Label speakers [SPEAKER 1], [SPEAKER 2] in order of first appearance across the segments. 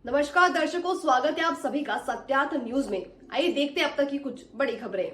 [SPEAKER 1] नमस्कार दर्शकों, स्वागत है आप सभी का सत्यार्थ न्यूज में। आइए देखते हैं अब तक की कुछ बड़ी खबरें।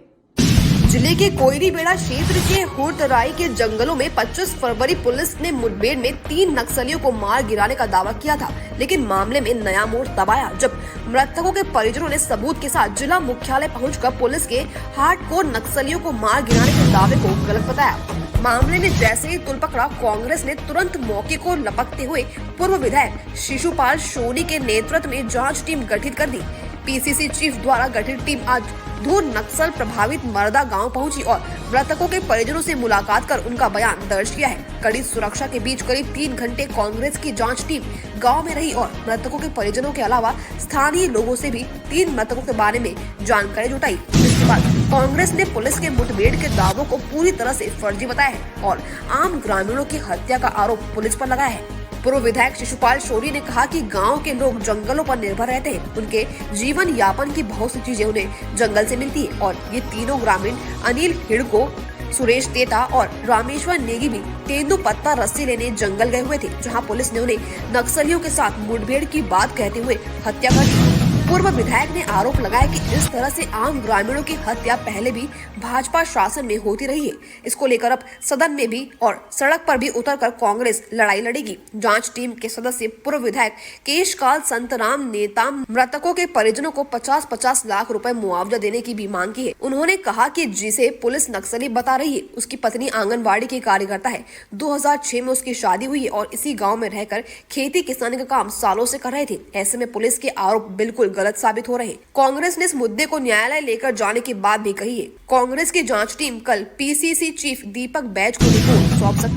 [SPEAKER 1] जिले के कोयरीबेड़ा क्षेत्र के हुरतराई के जंगलों में 25 फरवरी पुलिस ने मुठभेड़ में 3 नक्सलियों को मार गिराने का दावा किया था, लेकिन मामले में नया मोड़ तब आया जब मृतकों के परिजनों ने सबूत के साथ जिला मुख्यालय पहुंचकर पुलिस के हार्डकोर नक्सलियों को मार गिराने के दावे को गलत बताया। मामले ने जैसे ही तुल पकड़ा, कांग्रेस ने तुरंत मौके को लपकते हुए पूर्व विधायक शिशुपाल शोरी के नेतृत्व में जांच टीम गठित कर दी। पीसीसी चीफ द्वारा गठित टीम आज धूर नक्सल प्रभावित मरदा गांव पहुंची और मृतकों के परिजनों से मुलाकात कर उनका बयान दर्ज किया है। कड़ी सुरक्षा के बीच करीब 3 घंटे कांग्रेस की जांच टीम गांव में रही और मृतकों के परिजनों के अलावा स्थानीय लोगों से भी 3 मृतकों के बारे में जानकारी जुटाई। इसके बाद कांग्रेस ने पुलिस के मुठभेड़ के दावों को पूरी तरह से फर्जी बताया है और आम ग्रामीणों की हत्या का आरोप पुलिस पर लगाया है। पूर्व विधायक शिशुपाल शोरी ने कहा कि गांव के लोग जंगलों पर निर्भर रहते हैं। उनके जीवन यापन की बहुत सी चीजें उन्हें जंगल से मिलती है और ये तीनों ग्रामीण अनिल हिड़को, सुरेश तेता और रामेश्वर नेगी भी तेंदुपत्ता रस्सी लेने जंगल गए हुए थे, जहां पुलिस ने उन्हें नक्सलियों के साथ मुठभेड़ की बात कहते हुए हत्या कर दी। पूर्व विधायक ने आरोप लगाया कि इस तरह से आम ग्रामीणों की हत्या पहले भी भाजपा शासन में होती रही है। इसको लेकर अब सदन में भी और सड़क पर भी उतरकर कांग्रेस लड़ाई लड़ेगी। जांच टीम के सदस्य पूर्व विधायक केशकाल संतराम नेताम मृतकों के परिजनों को 50-50 लाख रुपए मुआवजा देने की भी मांग की है। उन्होंने कहा कि जिसे पुलिस नक्सली बता रही है उसकी पत्नी आंगनबाड़ी की कार्यकर्ता है। 2006 में उसकी शादी हुई है और इसी गाँव में रहकर खेती किसानी का काम सालों से कर रहे थे। ऐसे में पुलिस के आरोप बिल्कुल गलत साबित हो रहे हैं। कांग्रेस ने इस मुद्दे को न्यायालय लेकर जाने की बात भी कही है। कांग्रेस की जांच टीम कल पीसीसी चीफ दीपक बैज को रिपोर्ट सौंप सकती।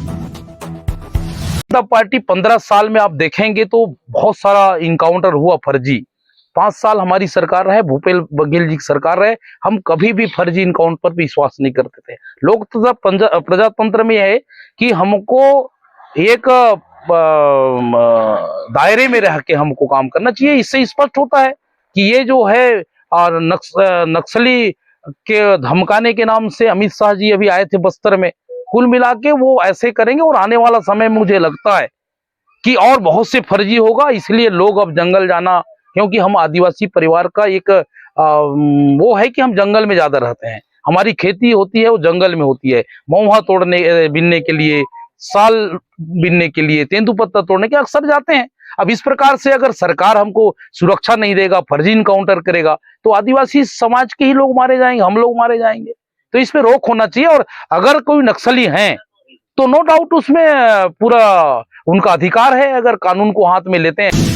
[SPEAKER 2] पार्टी 15 साल में आप देखेंगे तो बहुत सारा इनकाउंटर हुआ फर्जी। 5 साल हमारी सरकार रहे, भूपेश बघेल जी की सरकार रहे, हम कभी भी फर्जी इनकाउंटर पर विश्वास नहीं करते थे। लोकतंत्र प्रजातंत्र में है कि हमको एक दायरे में रह के हमको काम करना चाहिए। इससे स्पष्ट होता है कि ये जो है और नक्सली के धमकाने के नाम से अमित शाह जी अभी आए थे बस्तर में, कुल मिला के वो ऐसे करेंगे और आने वाला समय में मुझे लगता है कि और बहुत से फर्जी होगा। इसलिए लोग अब जंगल जाना, क्योंकि हम आदिवासी परिवार का एक वो है कि हम जंगल में ज्यादा रहते हैं। हमारी खेती होती है वो जंगल में होती है, महुआ तोड़ने बीनने के लिए, साल बीनने के लिए, तेंदुपत्ता तोड़ने के अक्सर जाते हैं। अब इस प्रकार से अगर सरकार हमको सुरक्षा नहीं देगा, फर्जी इनकाउंटर करेगा, तो आदिवासी समाज के ही लोग मारे जाएंगे, हम लोग मारे जाएंगे। तो इस पे रोक होना चाहिए। और अगर कोई नक्सली हैं तो नो डाउट उसमें पूरा उनका अधिकार है, अगर कानून को हाथ में लेते हैं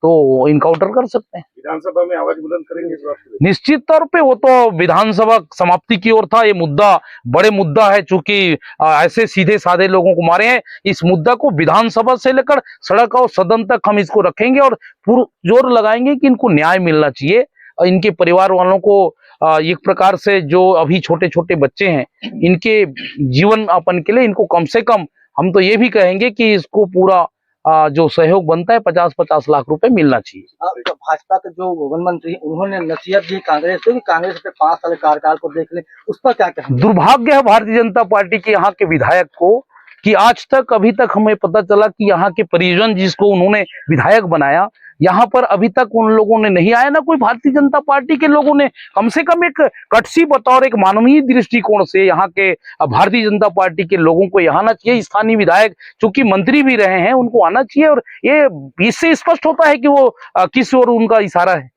[SPEAKER 2] तो इनकाउंटर कर सकते हैं।
[SPEAKER 3] विधानसभा में आवाज बुलंद करेंगे इस बात पे?
[SPEAKER 2] निश्चित तौर पे वो तो विधानसभा समाप्ति की ओर था। ये मुद्दा बड़े मुद्दा है, चूंकि ऐसे सीधे साधे लोगों को मारे हैं। इस मुद्दा को विधानसभा से लेकर सड़क और सदन तक हम इसको रखेंगे और पूरा जोर लगाएंगे कि इनको न्याय मिलना चाहिए। इनके परिवार वालों को एक प्रकार से जो अभी छोटे छोटे बच्चे हैं, इनके जीवन यापन के लिए इनको कम से कम हम तो ये भी कहेंगे कि इसको पूरा जो सहयोग बनता है 50-50 लाख रुपए मिलना चाहिए।
[SPEAKER 4] तो भाजपा के जो वन मंत्री उन्होंने नसीहत दी कांग्रेस को कि कांग्रेस पे 5 साल कार्यकाल को देख ले, उस पर क्या कहेंगे?
[SPEAKER 2] दुर्भाग्य है भारतीय जनता पार्टी के यहाँ के विधायक को कि आज तक अभी तक हमें पता चला कि यहाँ के परिजन जिसको उन्होंने विधायक बनाया, यहाँ पर अभी तक उन लोगों ने नहीं आया, ना कोई भारतीय जनता पार्टी के लोगों ने कम से कम एक कटसी बतौर एक मानवीय दृष्टिकोण से यहाँ के भारतीय जनता पार्टी के लोगों को यहाँ आना चाहिए। स्थानीय विधायक चूंकि मंत्री भी रहे हैं, उनको आना चाहिए। और ये इससे स्पष्ट होता है कि वो किस ओर उनका इशारा है।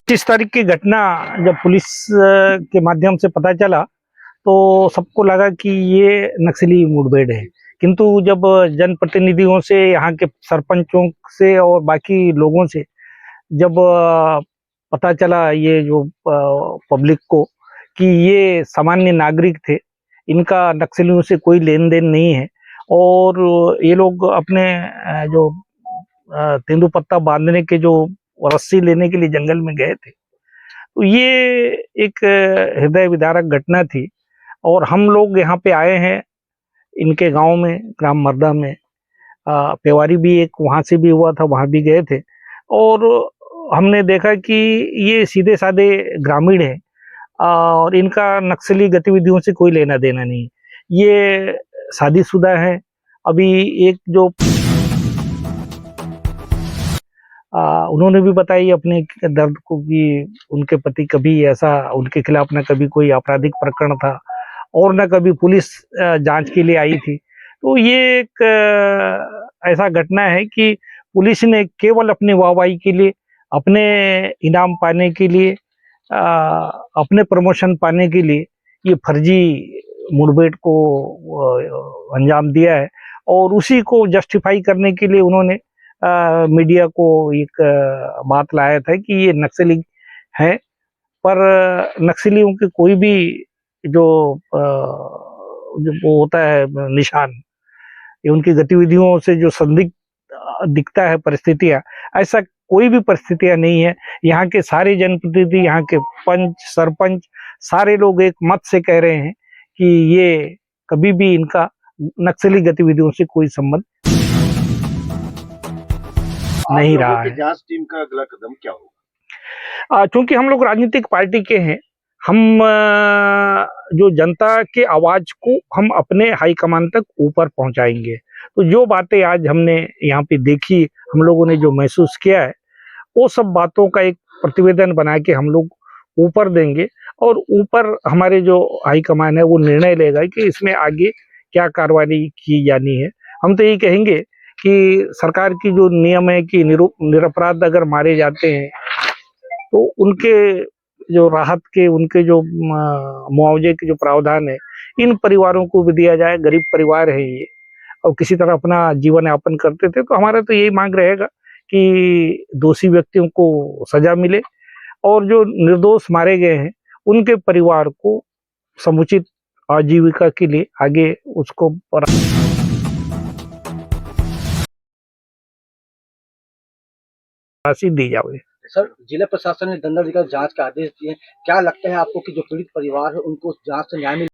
[SPEAKER 5] 25 तारीख की घटना जब पुलिस के माध्यम से पता चला तो सबको लगा कि ये नक्सली मुठभेड़ है, किंतु जब जनप्रतिनिधियों से, यहाँ के सरपंचों से और बाकी लोगों से जब पता चला ये जो पब्लिक को कि ये सामान्य नागरिक थे, इनका नक्सलियों से कोई लेन देन नहीं है और ये लोग अपने जो तेंदुपत्ता बांधने के जो रस्सी लेने के लिए जंगल में गए थे, तो ये एक हृदय विदारक घटना थी। और हम लोग यहाँ पे आए हैं इनके गांव में, ग्राम मरदा में, पेवारी भी एक वहाँ से भी हुआ था, वहाँ भी गए थे और हमने देखा कि ये सीधे साधे ग्रामीण है और इनका नक्सली गतिविधियों से कोई लेना देना नहीं। ये शादीशुदा हैं। अभी एक जो उन्होंने भी बताई अपने दर्द को कि उनके पति कभी ऐसा उनके खिलाफ न कभी कोई आपराधिक प्रकरण था और न कभी पुलिस जांच के लिए आई थी। तो ये एक ऐसा घटना है कि पुलिस ने केवल अपनी वाहवाही के लिए, अपने इनाम पाने के लिए, अपने प्रमोशन पाने के लिए ये फर्जी मुठभेड़ को अंजाम दिया है और उसी को जस्टिफाई करने के लिए उन्होंने मीडिया को एक बात लाया था कि ये नक्सली है। पर नक्सलियों के कोई भी जो वो होता है निशान, ये उनकी गतिविधियों से जो संदिग्ध दिखता है परिस्थितियां, ऐसा कोई भी परिस्थितियां नहीं है। यहाँ के सारे जनप्रतिनिधि, यहाँ के पंच, सरपंच, सारे लोग एक मत से कह रहे हैं कि ये कभी भी इनका नक्सली गतिविधियों से कोई संबंध नहीं रहा है।
[SPEAKER 3] जांच टीम का अगला कदम क्या होगा?
[SPEAKER 5] क्योंकि हम लोग राजनीतिक पार्टी के हैं, हम जो जनता के आवाज को हम अपने हाईकमान तक ऊपर पहुंचाएंगे। तो जो बातें आज हमने यहाँ पे देखी, हम लोगों ने जो महसूस किया है, वो सब बातों का एक प्रतिवेदन बना के हम लोग ऊपर देंगे और ऊपर हमारे जो हाईकमान है वो निर्णय लेगा कि इसमें आगे क्या कार्रवाई की जानी है। हम तो यही कहेंगे कि सरकार की जो नियम है कि निरपराध अगर मारे जाते हैं तो उनके जो राहत के, उनके जो मुआवजे के जो प्रावधान है, इन परिवारों को भी दिया जाए। गरीब परिवार है ये और किसी तरह अपना जीवन यापन करते थे। तो हमारा तो यही मांग रहेगा कि दोषी व्यक्तियों को सजा मिले और जो निर्दोष मारे गए हैं उनके परिवार को समुचित आजीविका के लिए आगे उसको राशि दी जाए।
[SPEAKER 4] सर, जिला प्रशासन ने दंडाधिकारी जांच का आदेश दिए, क्या लगता है आपको कि जो पीड़ित परिवार है उनको जांच से न्याय मिल